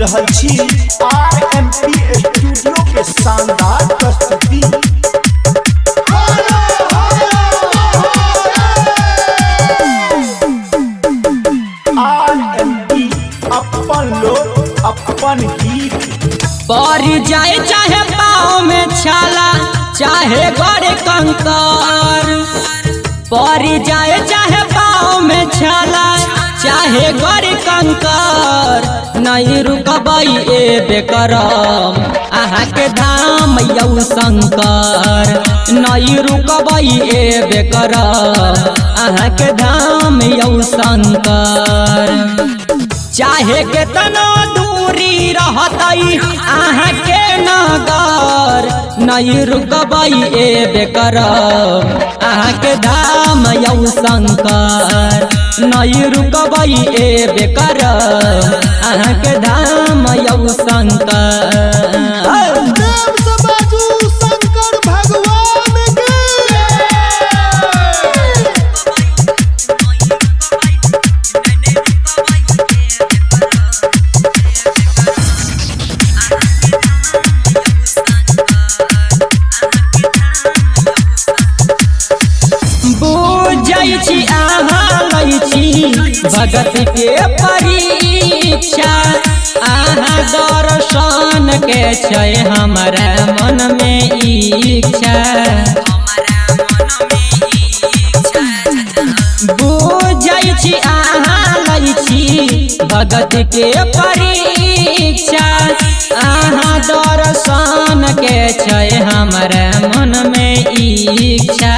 रहल छी RMP studio के शानदार प्रस्तुति। RMP अपन लोग अपन गीत पड़ जाए चाहे पाँव में छाला चाहे गड़े कंकर, पड़ जाए चाहे पाँव में छाला चाहे गड़े कंकर, नहीं रुकबई ए बेकरम अहाँ के धाम यौ शंकर, नहीं रुकबई ए बेकरम अहाँ के धाम यौ शंकर। चाहे केतना दूरी रहतई अहाँ के नगर, नहीं रुकबई ए बेकरम अहाँ के धाम यौ शंकर, नहीं रुकबई ए बेकरम अहाँ के धाम यौ शंकर। भगत के परीक्षा आहा दर्शन के छै हमारा मन में इच्छा, बुझै छी आहा लै छी भगत के परीक्षा आहा दर्शन के छै हमारा मन में इच्छा।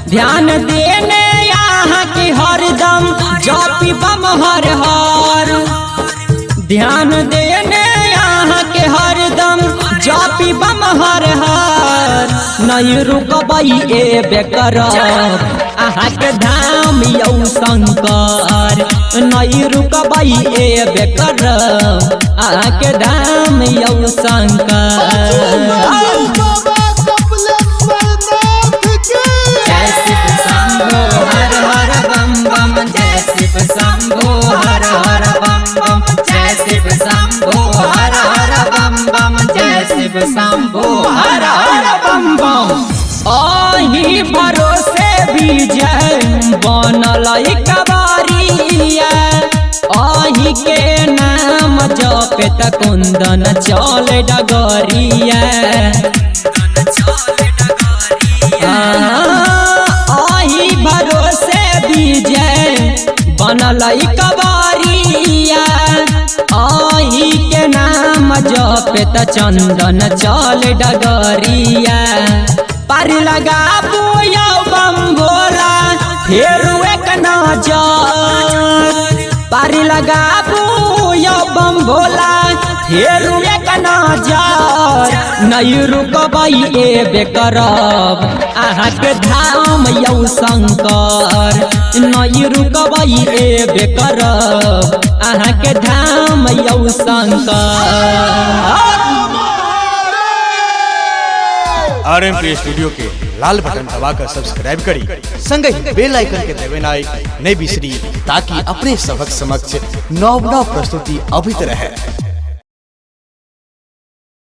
ध्यान देने यहाँ की हरदम जपी बम हर हर, ध्यान देने यहाँ के हरदम जपी बम हर हर, नहीं रुकबई ए बेकरम अहाँ के धाम यौ शंकर, नहीं रुकबई ए बेकरम अहाँ के धाम यौ शंकर। शंभो हर हर बम बम, जय शिव शंभो हर हर बम बम, जय शिव शंभो हर हर बम बम। अही भरोसे विजय बनल कबारिया, अही के नाम जपे त कुंदन चल डगरिया, अही भरोसे विजय बनल कबारिया, अही के नाम जपे त चंदन चल डगरिया। पार लगा बुया बम भोला फेर एक नजर, पार लगा बुया बम भोला फेर एक नजर, नहीं रुकबई ए बेकरम अहाँ के धाम यौ शंकर, नहीं रुकबई ए बेकरम अहाँ के धाम यौ शंकर। RMP स्टूडियो के लाल बटन दबाकर सब्सक्राइब करी, संग ही बेल आइकन के दबाना नहीं बिसरी, ताकि अपने सबक समक्ष नव प्रस्तुति अभित रहे।